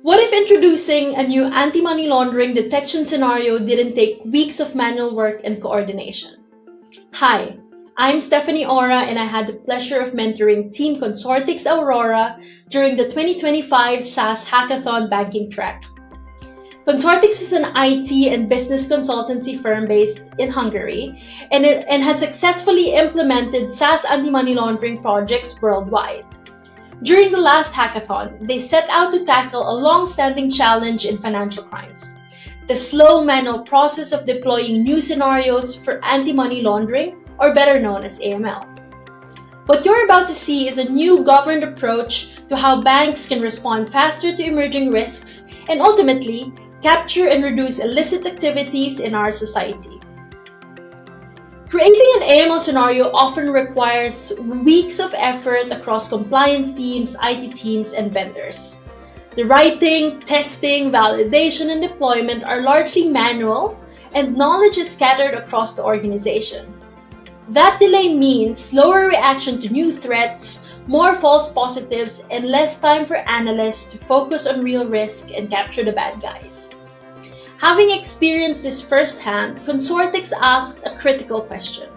What if introducing a new anti-money laundering detection scenario didn't take weeks of manual work and coordination? Hi, I'm Stephanie Aura, and I had the pleasure of mentoring Team Consortix-AURORA during the 2025 SAS Hackathon Banking Track. Consortix is an IT and business consultancy firm based in Hungary and has successfully implemented SAS anti-money laundering projects worldwide. During the last hackathon, they set out to tackle a long-standing challenge in financial crimes: the slow manual process of deploying new scenarios for anti-money laundering, or better known as AML. What you're about to see is a new governed approach to how banks can respond faster to emerging risks and ultimately capture and reduce illicit activities in our society. Creating an AML scenario often requires weeks of effort across compliance teams, IT teams, and vendors. The writing, testing, validation, and deployment are largely manual, and knowledge is scattered across the organization. That delay means slower reaction to new threats, more false positives, and less time for analysts to focus on real risk and capture the bad guys. Having experienced this firsthand, Consortix asked a critical question: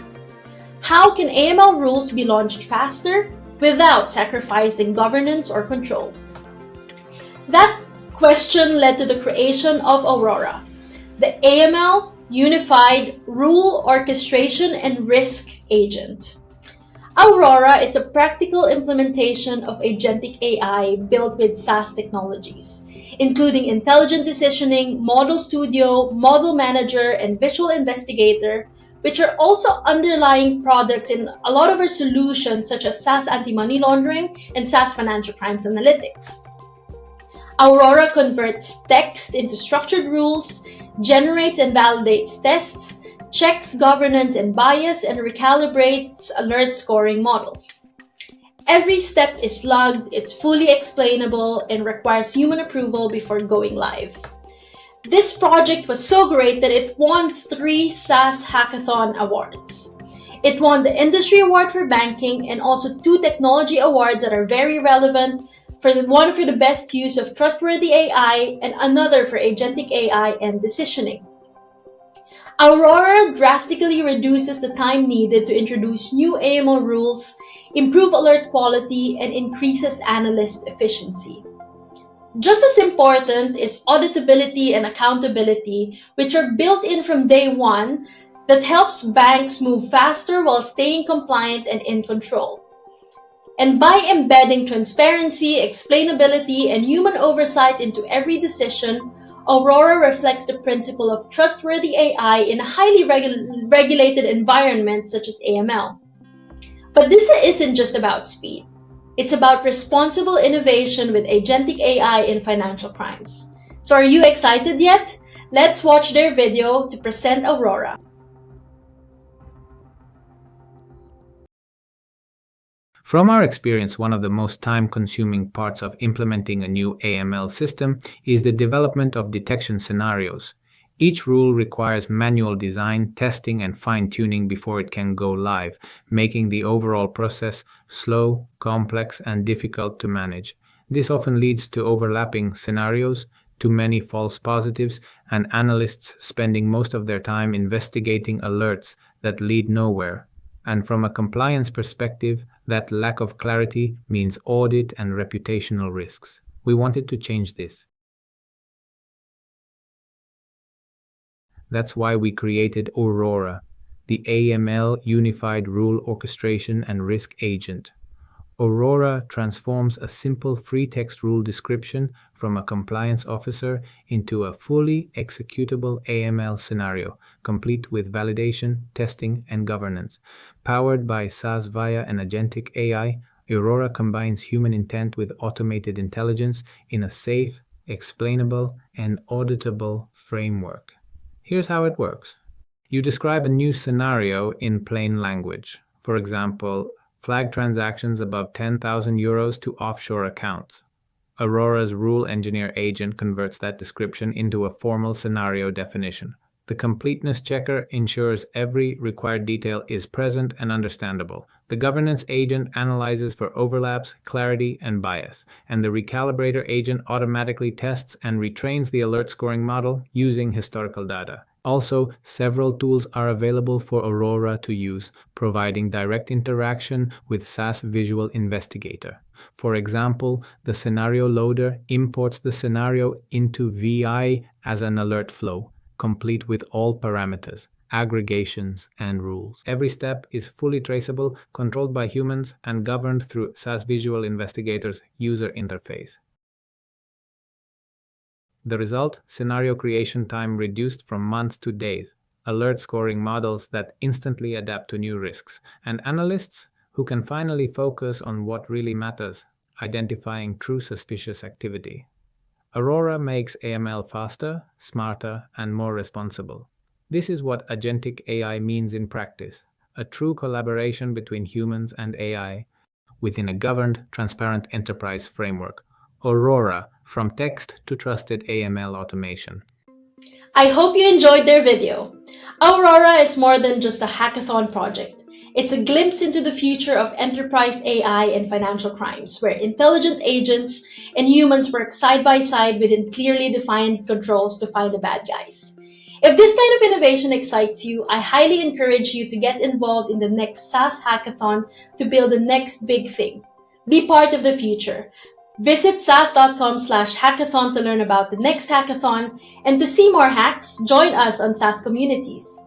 how can AML rules be launched faster without sacrificing governance or control? That question led to the creation of Aurora, the AML Unified Rule Orchestration and Risk Agent. Aurora is a practical implementation of Agentic AI built with SAS technologies, including Intelligent Decisioning, Model Studio, Model Manager, and Visual Investigator, which are also underlying products in a lot of our solutions such as SAS Anti-Money Laundering and SAS Financial Crimes Analytics. Aurora converts text into structured rules, generates and validates tests, checks governance and bias, and recalibrates alert scoring models. Every step is logged, it's fully explainable, and requires human approval before going live. This project was so great that it won 3 SAS Hackathon awards. It won the Industry Award for Banking and also 2 technology awards that are very relevant, one for the best use of trustworthy AI and another for Agentic AI and decisioning. Aurora drastically reduces the time needed to introduce new AML rules, improve alert quality, and increases analyst efficiency. Just as important is auditability and accountability, which are built in from day one, that helps banks move faster while staying compliant and in control. And by embedding transparency, explainability, and human oversight into every decision, Aurora reflects the principle of trustworthy AI in a highly regulated environment such as AML. But this isn't just about speed. It's about responsible innovation with Agentic AI in financial crimes. So are you excited yet? Let's watch their video to present Aurora. From our experience, one of the most time-consuming parts of implementing a new AML system is the development of detection scenarios. Each rule requires manual design, testing, and fine-tuning before it can go live, making the overall process slow, complex, and difficult to manage. This often leads to overlapping scenarios, too many false positives, and analysts spending most of their time investigating alerts that lead nowhere. And from a compliance perspective, that lack of clarity means audit and reputational risks. We wanted to change this. That's why we created Aurora, the AML Unified Rule Orchestration and Risk Agent. Aurora transforms a simple free-text rule description from a compliance officer into a fully executable AML scenario, complete with validation, testing, and governance. Powered by SAS via an Agentic AI, Aurora combines human intent with automated intelligence in a safe, explainable, and auditable framework. Here's how it works. You describe a new scenario in plain language. For example, flag transactions above 10,000 euros to offshore accounts. Aurora's rule engineer agent converts that description into a formal scenario definition. The completeness checker ensures every required detail is present and understandable. The governance agent analyzes for overlaps, clarity, and bias, and the recalibrator agent automatically tests and retrains the alert scoring model using historical data. Also, several tools are available for Aurora to use, providing direct interaction with SAS Visual Investigator. For example, the scenario loader imports the scenario into VI as an alert flow, complete with all parameters, aggregations, and rules. Every step is fully traceable, controlled by humans, and governed through SAS Visual Investigator's user interface. The result, scenario creation time reduced from months to days, alert scoring models that instantly adapt to new risks, and analysts who can finally focus on what really matters, identifying true suspicious activity. Aurora makes AML faster, smarter, and more responsible. This is what Agentic AI means in practice, a true collaboration between humans and AI within a governed, transparent enterprise framework. Aurora, from text to trusted AML automation. I hope you enjoyed their video. Aurora is more than just a hackathon project. It's a glimpse into the future of enterprise AI and financial crimes, where intelligent agents and humans work side by side within clearly defined controls to find the bad guys. If this kind of innovation excites you, I highly encourage you to get involved in the next SAS Hackathon to build the next big thing. Be part of the future. Visit sas.com/hackathon to learn about the next hackathon, and to see more hacks, join us on SAS Communities.